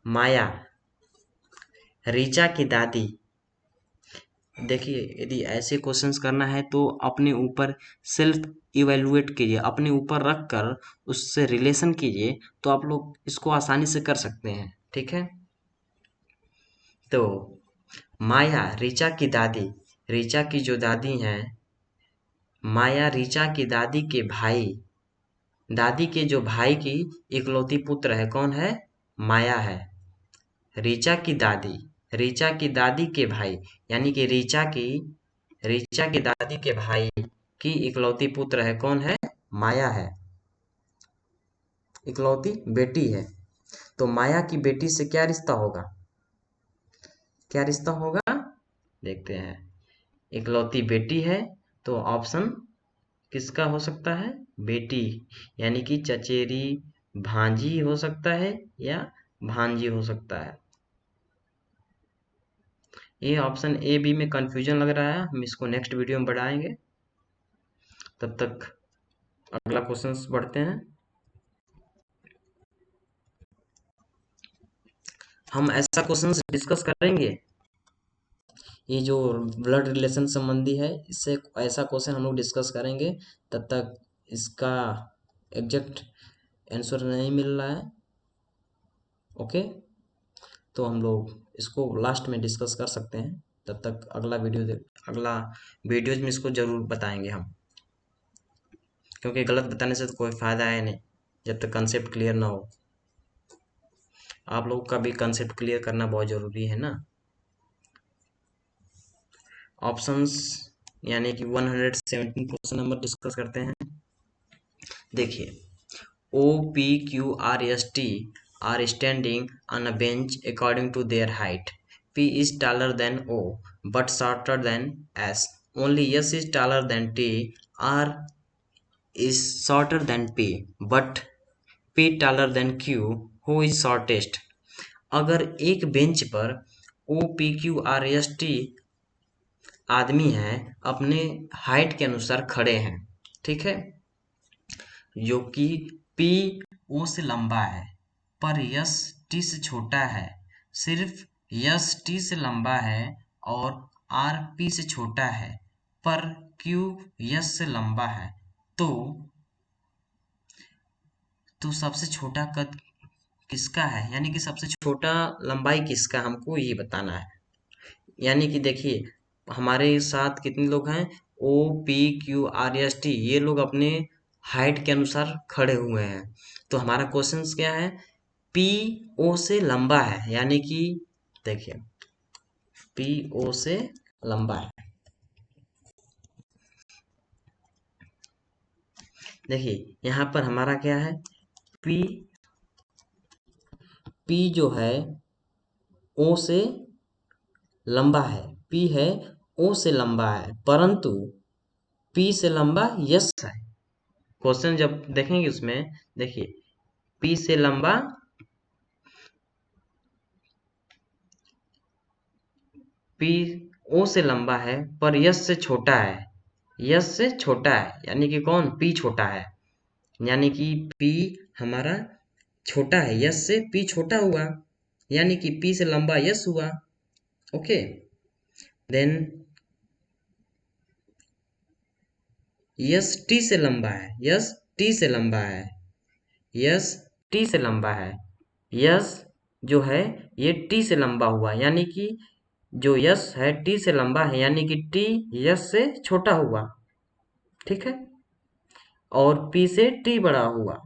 माया रीचा की दादी। देखिए, यदि ऐसे क्वेश्चंस करना है तो अपने ऊपर सेल्फ इवेलुएट कीजिए, अपने ऊपर रख कर उससे रिलेशन कीजिए, तो आप लोग इसको आसानी से कर सकते हैं। ठीक है, तो माया रीचा की दादी, रीचा की जो दादी हैं, माया रीचा की दादी के भाई दादी के जो भाई की इकलौती पुत्र है, कौन है? माया है। ऋचा की दादी के भाई, यानी कि ऋचा की दादी के भाई की इकलौती पुत्र है, कौन है? माया है, इकलौती बेटी है। तो माया की बेटी से क्या रिश्ता होगा? क्या रिश्ता होगा? देखते हैं। इकलौती बेटी है, तो ऑप्शन किसका हो सकता है? बेटी, यानी कि चचेरी भांजी हो सकता है या भांजी हो सकता है। ये ऑप्शन ए बी में कंफ्यूजन लग रहा है, हम इसको नेक्स्ट वीडियो में बढ़ाएंगे। तब तक अगला क्वेश्चन बढ़ते हैं। हम ऐसा क्वेश्चन डिस्कस करेंगे, ये जो ब्लड रिलेशन संबंधी है, इससे ऐसा क्वेश्चन हम लोग डिस्कस करेंगे। तब तक इसका एग्जैक्ट आंसर नहीं मिल रहा है, ओके, तो हम लोग इसको लास्ट में डिस्कस कर सकते हैं। तब तक अगला वीडियोज में इसको जरूर बताएंगे हम, क्योंकि गलत बताने से तो कोई फायदा है नहीं जब तक कंसेप्ट क्लियर ना हो। आप लोग का भी कंसेप्ट क्लियर करना बहुत जरूरी है ना। ऑप्शंस यानी कि 117 क्वेश्चन नंबर डिस्कस करते हैं। देखिए, O P Q R S T are standing on a bench according to their height. P is taller than O but shorter than S. Only S is taller than T. R is shorter than P but P taller than Q. Who is shortest? अगर एक bench पर O P Q R S T आदमी हैं, अपने height के अनुसार खड़े हैं, ठीक है, जो कि P O से लंबा है पर S T से छोटा है, सिर्फ S T से लंबा है और R P से छोटा है पर Q S से लंबा है, तो सबसे छोटा कद किसका है, यानी कि सबसे छोटा लंबाई किसका, हमको ये बताना है। यानी कि देखिए, हमारे साथ कितने लोग हैं? O P Q R S T, ये लोग अपने हाइट के अनुसार खड़े हुए हैं। तो हमारा क्वेश्चन क्या है? P O से लंबा है, यानी कि देखिए P O से लंबा है। देखिए यहाँ पर हमारा क्या है? P जो है O से लंबा है, P है O से लंबा है, परंतु P से लंबा यस है। क्वेश्चन जब देखेंगे उसमें, देखिए P से लंबा, P O से लंबा है पर यस से छोटा है, यस से छोटा है, यानी कि कौन? P छोटा है, यानी कि P हमारा छोटा है, यस से P छोटा हुआ, यानी कि P से लंबा यस हुआ, ओके। देन यस T से लंबा है, यस T से लंबा है, यस T से लंबा है, यस जो है ये T से लंबा हुआ, यानी कि जो यस है T से लंबा है, यानी कि T यस से छोटा हुआ, ठीक है, और P से T बड़ा हुआ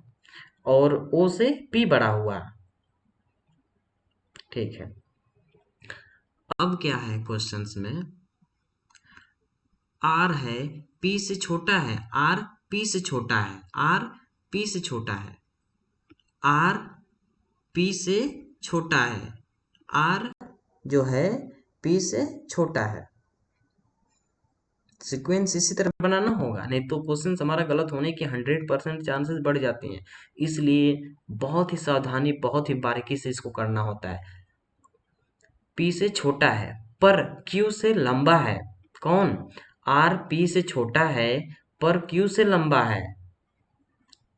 और O से P बड़ा हुआ, ठीक है। अब क्या है क्वेश्चंस में? R है P से छोटा है, R P से छोटा है, R P से छोटा है, R P से छोटा है, R जो है P से छोटा है। सीक्वेंस इसी तरह बनाना होगा, नहीं तो क्वेश्चन हमारा गलत होने के 100% चांसेस बढ़ जाते हैं। इसलिए बहुत ही सावधानी, बहुत ही बारीकी से इसको करना होता है। P से छोटा है पर Q से लंबा है, कौन? R P से छोटा है पर Q से लंबा है,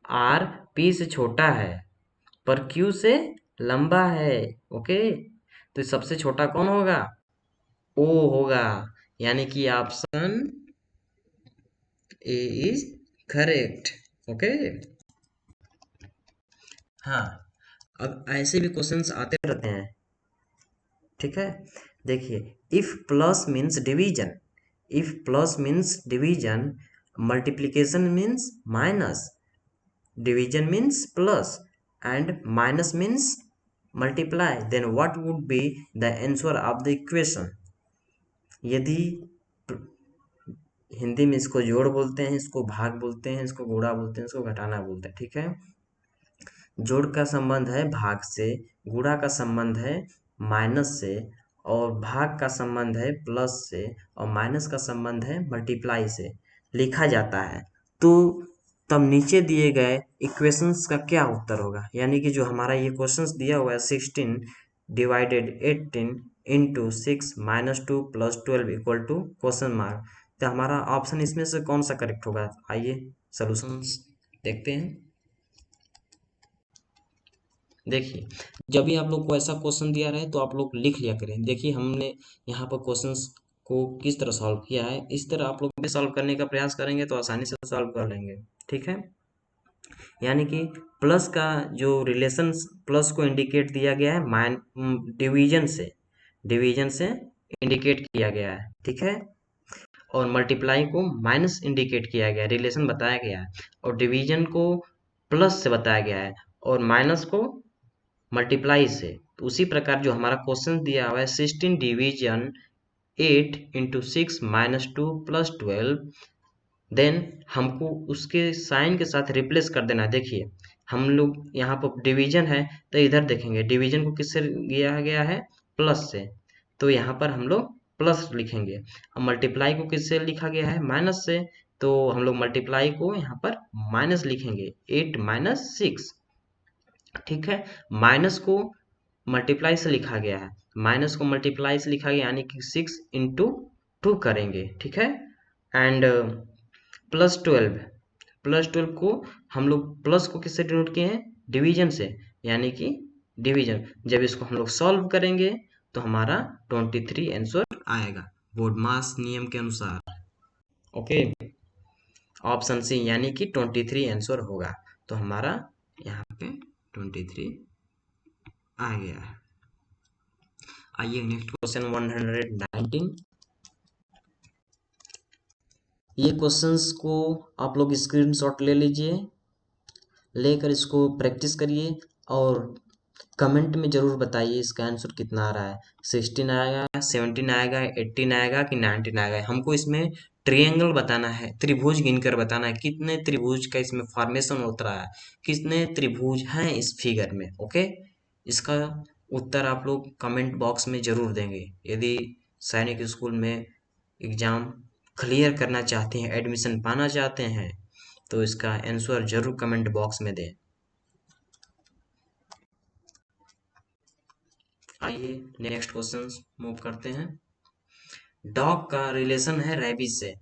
R P से छोटा है पर Q से लंबा है, ओके। तो सबसे छोटा कौन होगा? O होगा, यानी कि option A is correct, okay. हाँ, अब ऐसे भी क्वेश्चंस आते रहते हैं, ठीक है। देखिए, if plus means division, if plus means division, multiplication means minus, division means plus and minus means multiply. Then what would be the answer of the equation? यदि हिंदी में इसको जोड़ बोलते हैं, इसको भाग बोलते हैं, इसको गुणा बोलते हैं, इसको घटाना बोलते हैं, ठीक है। जोड़ का संबंध है भाग से, गुणा का संबंध है माइनस से, और भाग का संबंध है प्लस से, और माइनस का संबंध है मल्टीप्लाई से लिखा जाता है। तो तब नीचे दिए गए इक्वेशंस का क्या उत्तर होगा, यानी कि जो हमारा ये क्वेश्चंस दिया हुआ है 16 divided 18 into 6 minus 2 plus 12 equal to question mark, तो हमारा ऑप्शन इसमें से कौन सा करेक्ट होगा? आइए सॉल्यूशंस देखते हैं। देखिए, जब भी आप लोग को ऐसा क्वेश्चन दिया रहे तो आप लोग लिख लिया करें। देखिए हमने यहाँ पर क्वेश्चंस को किस तरह सॉल्व किया है, इस तरह आप लोग भी सॉल्व करने का प्रयास करेंगे तो आसानी से सॉल्व कर लेंगे, ठीक है। यानी कि प्लस का जो रिलेशन प्लस को इंडिकेट दिया गया है डिवीजन से इंडिकेट किया गया है, ठीक है। और मल्टीप्लाई को माइनस इंडिकेट किया गया है, रिलेशन बताया गया है, और डिवीजन को प्लस से बताया गया है, और माइनस को मल्टीप्लाई से। तो उसी प्रकार जो हमारा क्वेश्चन दिया हुआ है 16 division 8 into 6 minus 2 plus 12, then हमको उसके साइन के साथ रिप्लेस कर देना है। देखिए हम लोग यहाँ पर डिवीजन है तो इधर देखेंगे डिवीजन को किससे किया गया है? प्लस से, तो यहाँ पर हम लोग प्लस लिखेंगे। अब मल्टीप्लाई को किससे लिखा गया है? माइनस से, तो हम लोग मल्टीप्लाई को यहाँ पर माइनस लिखेंगे, 8 माइनस 6, ठीक है। माइनस को मल्टीप्लाई से लिखा गया है, माइनस को मल्टीप्लाई से लिखा गया यानी कि 6 इंटू 2 करेंगे, ठीक है। एंड प्लस 12 को हम लोग प्लस को किससे डिनोट किए हैं? डिवीजन से, यानी कि डिवीजन। जब इसको हम लोग सॉल्व करेंगे तो हमारा 23 आंसर आएगा बोडमास नियम के अनुसार। ओके, ऑप्शन सी यानी कि 23 आंसर होगा। तो हमारा यहाँ पे 23 आ गया है। आइए नेक्स्ट क्वेश्चन 119। ये क्वेश्चंस को आप लोग स्क्रीनशॉट ले लीजिए, लेकर इसको प्रैक्टिस करिए और कमेंट में जरूर बताइए इसका आंसर कितना आ रहा है। 16 आएगा, 17 आएगा, 18 आएगा कि 19 आएगा। हमको इसमें ट्रायंगल बताना है, त्रिभुज गिनकर बताना है कितने त्रिभुज का इसमें फॉर्मेशन होता है, कितने त्रिभुज हैं इस फिगर में। ओके, इसका उत्तर आप लोग कमेंट बॉक्स में जरूर देंगे। यदि सैनिक स्कूल में एग्जाम क्लियर करना चाहते हैं, एडमिशन पाना चाहते हैं, तो इसका आंसर जरूर कमेंट बॉक्स में दें। आइए नेक्स्ट क्वेश्चन मूव करते हैं। डॉग का रिलेशन है रैबिज से।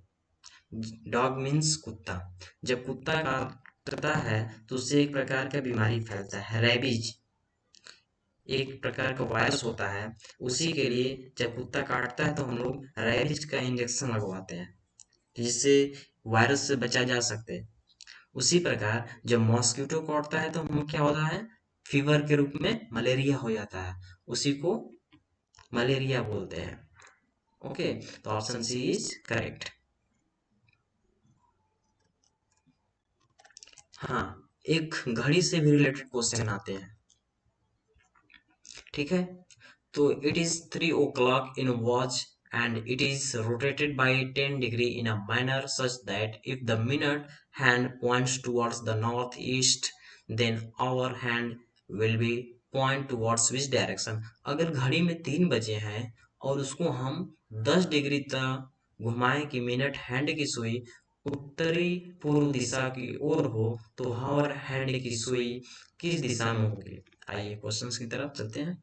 डॉग मीन्स कुत्ता। जब कुत्ता काटता है तो उससे एक प्रकार का बीमारी फैलता है, रैबिज, एक प्रकार का वायरस होता है। उसी के लिए जब कुत्ता काटता है तो हम लोग रैबिज का इंजेक्शन लगवाते हैं, जिससे वायरस से बचा जा सके। उसी प्रकार जब मॉस्किटो काटता है तो हम क्या होता है? फीवर के रूप में मलेरिया हो जाता है, उसी को मलेरिया बोलते हैं। ओके, तो ऑप्शन सी इज करेक्ट। हाँ, एक घड़ी से भी रिलेटेड क्वेश्चन आते हैं, ठीक है। तो it is 3 o'clock in a watch and it is rotated by 10 degree in a manner such that if the minute hand points towards the northeast, then our hand will be point towards which direction? अगर घड़ी में 3 बजे हैं और उसको हम 10 degree तक घुमाएं कि मिनट हैंड की सुई उत्तरी पूर्व दिशा की ओर हो, तो हवर हैंड की सुई किस दिशा में होगी? आइए क्वेश्चंस की तरफ चलते हैं।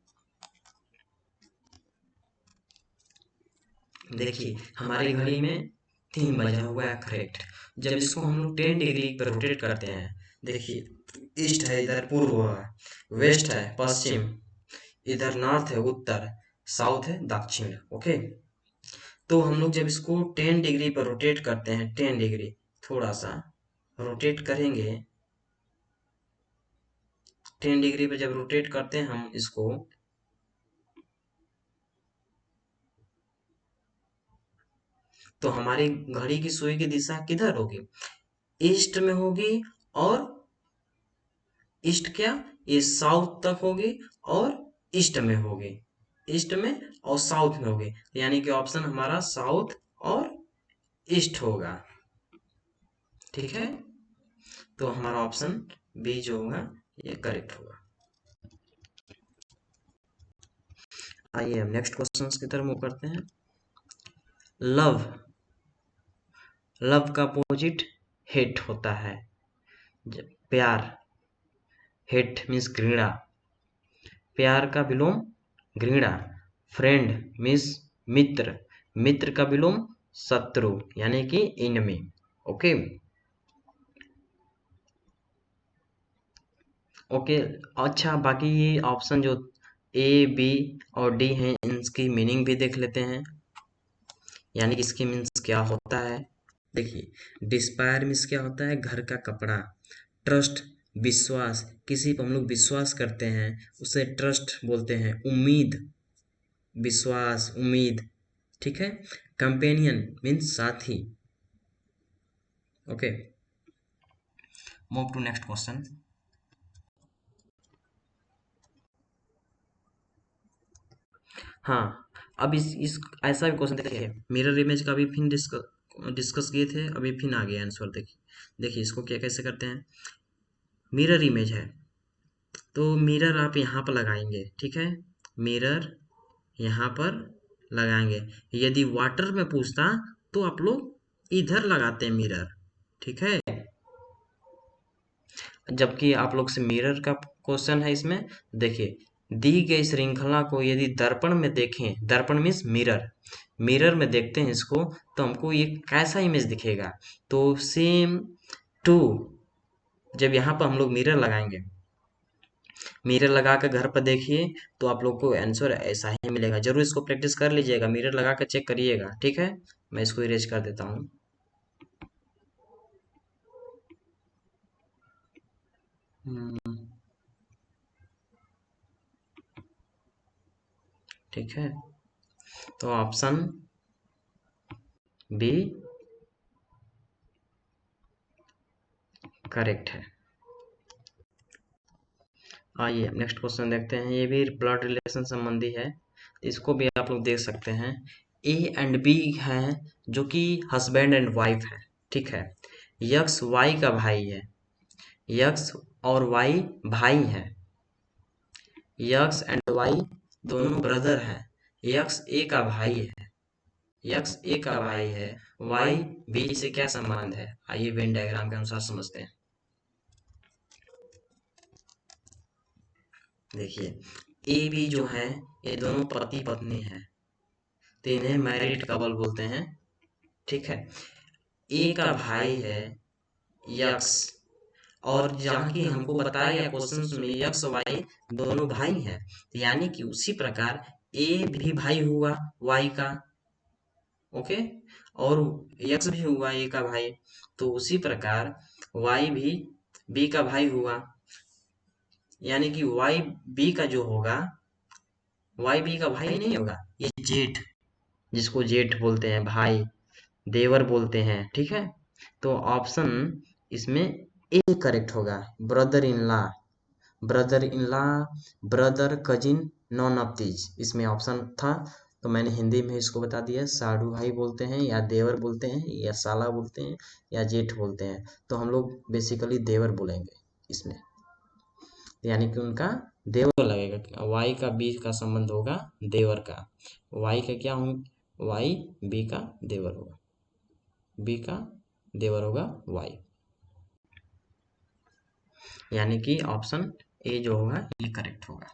देखिए हमारी घड़ी में 3 बजा हुआ है, करेक्ट। जब इसको हम लोग 10 डिग्री पर रोटेट करते हैं, देखिए ईस्ट है, इधर पूर्व है, वेस्ट है पश्चिम, इधर नॉर्थ है उत्तर, साउथ है दक्षिण। ओके, तो हम लोग जब इसको 10 डिग्री पर रोटेट करते हैं, 10 डिग्री थोड़ा सा रोटेट करेंगे, 10 डिग्री पर जब रोटेट करते हैं हम इसको, तो हमारी घड़ी की सुई की दिशा किधर होगी? ईस्ट में होगी और ईस्ट क्या, ये साउथ तक होगी और ईस्ट में होगी, ईस्ट में और साउथ में होगी, यानी कि ऑप्शन हमारा साउथ और ईस्ट होगा। ठीक है, तो हमारा ऑप्शन बी जो होगा ये करेक्ट होगा। आइए हम नेक्स्ट क्वेश्चन की तरफ मूव करते हैं। लव, लव का अपोजिट हेट होता है। प्यार, हेट मीन्स घृणा, प्यार का विलोम घृणा। फ्रेंड मीन्स मित्र, मित्र का विलोम शत्रु यानी कि इनमी। Okay okay. अच्छा, बाकी ये ऑप्शन जो ए बी और डी हैं इनकी मीनिंग भी देख लेते हैं, यानी कि इसकी मीन्स क्या होता है। देखिए, डिस्पायर मीन्स क्या होता है, घर का कपड़ा। ट्रस्ट, विश्वास, किसी पर हम लोग विश्वास करते हैं उसे ट्रस्ट बोलते हैं। उम्मीद, विश्वास, उम्मीद। ठीक है। कंपेनियन मीन्स साथी। Okay, move to next question. हाँ, अब इस ऐसा भी क्वेश्चन देखिए, मिरर इमेज का भी फिर डिस्कस किए थे, अभी फिर आ गया आंसर। देखिए देखिए इसको क्या कैसे करते हैं। मिरर इमेज है तो मिरर आप यहाँ पर लगाएंगे, ठीक है, मिरर यहाँ पर लगाएंगे। यदि वाटर में पूछता तो आप लोग इधर लगाते हैं मिरर, ठीक है। जबकि आप लोग से मिरर का क्वेश्चन है इसमें। देखिए, दी गई श्रृंखला को यदि दर्पण में देखें, दर्पण मीन्स मिरर, मिरर में देखते हैं इसको, तो हमको ये कैसा इमेज दिखेगा। तो सेम टू, जब यहाँ पर हम लोग मिरर लगाएंगे, मिरर लगा कर घर पर देखिए तो आप लोग को आंसर ऐसा ही मिलेगा। जरूर इसको प्रैक्टिस कर लीजिएगा, मिरर लगा कर चेक करिएगा, ठीक है। मैं इसको इरेज कर देता हूँ। ठीक है, तो ऑप्शन बी करेक्ट है। आइए नेक्स्ट क्वेश्चन देखते हैं, ये भी ब्लड रिलेशन संबंधी है, इसको भी आप लोग देख सकते हैं। ए एंड बी हैं जो कि हस्बैंड एंड वाइफ है, ठीक है। यक्स वाई का भाई है, यक्स और वाई भाई है, यक्स एंड वाई दोनों ब्रदर हैं। यक्स ए का भाई है, यक्स ए का भाई है, वाई बी से क्या संबंध है, आइए वेन डायग्राम के अनुसार समझते हैं। देखिए, ए बी जो है ये दोनों पति पत्नी हैं, तो इन्हें मैरिड कपल बोलते हैं, ठीक है। ए का भाई है यक्स, और जहाँ की हमको बताया गया क्वेश्चन में यक्स वाई दोनों भाई हैं, तो यानी कि उसी प्रकार ए भी भाई हुआ वाई का, ओके, और यक्स भी हुआ ए का भाई, तो उसी प्रकार वाई भी बी का भाई हुआ, यानी कि वाई बी का जो होगा, वाई बी का भाई नहीं होगा, ये जेठ, जिसको जेठ बोलते हैं, भाई, देवर बोलते हैं, ठीक है। तो ऑप्शन इसमें ए करेक्ट होगा, brother in law, brother in law, brother, cousin, none of these, इसमें ऑप्शन था। तो मैंने हिंदी में इसको बता दिया, साडू भाई बोलते हैं या देवर बोलते हैं या साला बोलते हैं या जेठ बोलते हैं, तो हम लोग बेसिकली देवर बोलेंगे इसमें, यानी कि उनका देवर लगेगा। वाई का बी का संबंध होगा देवर का, वाई का क्या होगा, वाई बी का देवर होगा, बी का देवर होगा वाई, यानी कि ऑप्शन ए जो होगा ये करेक्ट होगा।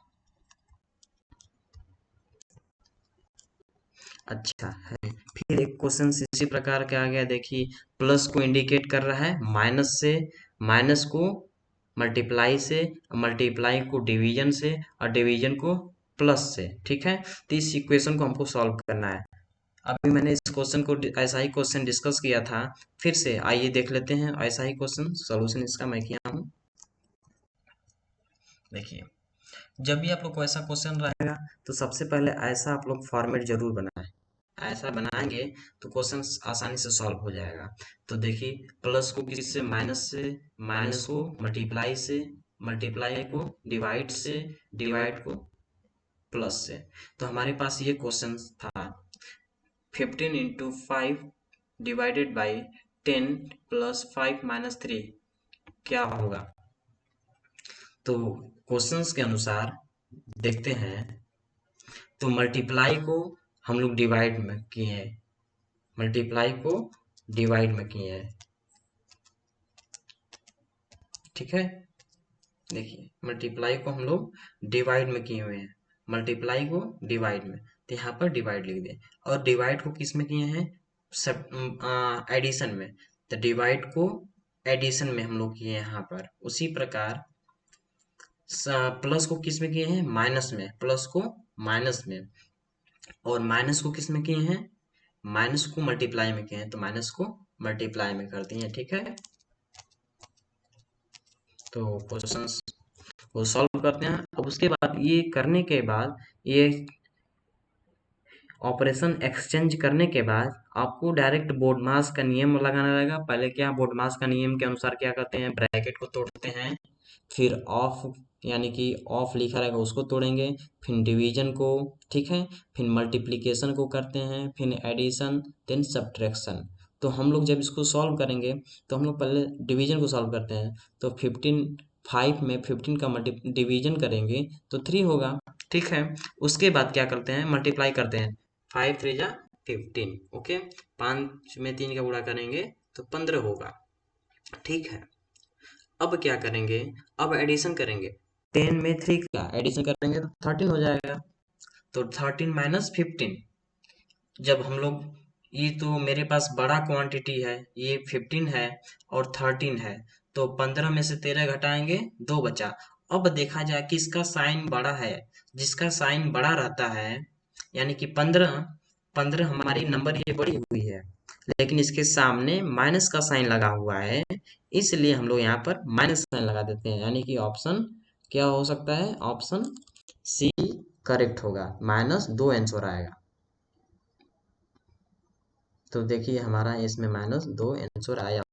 अच्छा है, फिर एक क्वेश्चन इसी प्रकार के आ गया। देखिए, प्लस को इंडिकेट कर रहा है माइनस से, माइनस को मल्टीप्लाई से, मल्टीप्लाई को डिवीजन से, और डिवीजन को प्लस से, ठीक है। तो इस इक्वेशन को हमको सॉल्व करना है। अभी मैंने इस क्वेश्चन को ऐसा ही क्वेश्चन डिस्कस किया था, फिर से आइए देख लेते हैं ऐसा ही क्वेश्चन, सॉल्यूशन इसका मैं किया हूँ। देखिए, जब भी आप लोग को ऐसा क्वेश्चन रहेगा तो सबसे पहले ऐसा आप लोग फॉर्मेट जरूर बनाएं, ऐसा बनाएंगे तो क्वेश्चन आसानी से सॉल्व हो जाएगा। तो देखिए, प्लस को किससे, माइनस से, माइनस को मल्टीप्लाई से, मल्टीप्लाई को डिवाइड से, डिवाइड को प्लस से। तो हमारे पास ये क्वेश्चन था 15 into 5 divided by 10 plus 5 minus 3 क्या होगा। तो क्वेश्चंस के अनुसार देखते हैं, तो मल्टीप्लाई को हम लोग डिवाइड में किए हैं, मल्टीप्लाई को डिवाइड में किए हैं, ठीक है। देखिए मल्टीप्लाई को हम लोग डिवाइड में किए हुए हैं, मल्टीप्लाई को डिवाइड में, तो यहाँ पर डिवाइड लिख दें। और डिवाइड को किस में किए हैं, सब एडिशन में, तो डिवाइड को एडिशन में हम लोग किए हैं यहाँ पर। उसी प्रकार प्लस को किस में किए हैं, माइनस में, प्लस को माइनस में, और माइनस को किस में किए हैं, माइनस को मल्टीप्लाई में किए हैं, तो माइनस को मल्टीप्लाई में कर दिए, ठीक है। तो क्वेश्चंस को सॉल्व करते हैं। अब उसके बाद ये करने के बाद, ये ऑपरेशन एक्सचेंज करने के बाद आपको डायरेक्ट बोडमास का नियम लगाना रहेगा। पहले क्या, बोडमास का नियम के अनुसार क्या करते हैं, ब्रैकेट को तोड़ते हैं, फिर ऑफ यानी कि ऑफ लिखा रहेगा उसको तोड़ेंगे, फिर डिवीजन को, ठीक है, फिर मल्टीप्लिकेशन को करते हैं, फिर एडिशन, देन सब्ट्रैक्शन। तो हम लोग जब इसको सॉल्व करेंगे तो हम लोग पहले डिवीजन को सॉल्व करते हैं। तो 5 में 15 का डिवीजन करेंगे तो 3 होगा, ठीक है। उसके बाद क्या करते हैं, मल्टीप्लाई करते हैं, 5 3 जा 15, ओके। 5 में 3 का गुणा करेंगे तो 15 होगा, ठीक है। अब क्या करेंगे, अब एडिशन करेंगे, 10 में 3 का एडिशन करेंगे तो 13 हो जाएगा। तो 13 माइनस 15, जब हम लोग, ये तो मेरे पास बड़ा क्वांटिटी है, ये 15 है और 13 है, तो 15 में से 13 घटाएंगे, 2 बचा। अब देखा जाए किसका साइन बड़ा है, जिसका साइन बड़ा रहता है, यानी कि 15 15 हमारी नंबर ये बड़ी हुई है, लेकिन इसके सामने माइनस का साइन लगा हुआ है, इसलिए हम लोग यहाँ पर माइनस साइन लगा देते हैं, यानी कि ऑप्शन क्या हो सकता है, ऑप्शन सी करेक्ट होगा, -2 आंसर आएगा। तो देखिए हमारा इसमें -2 आंसर आया।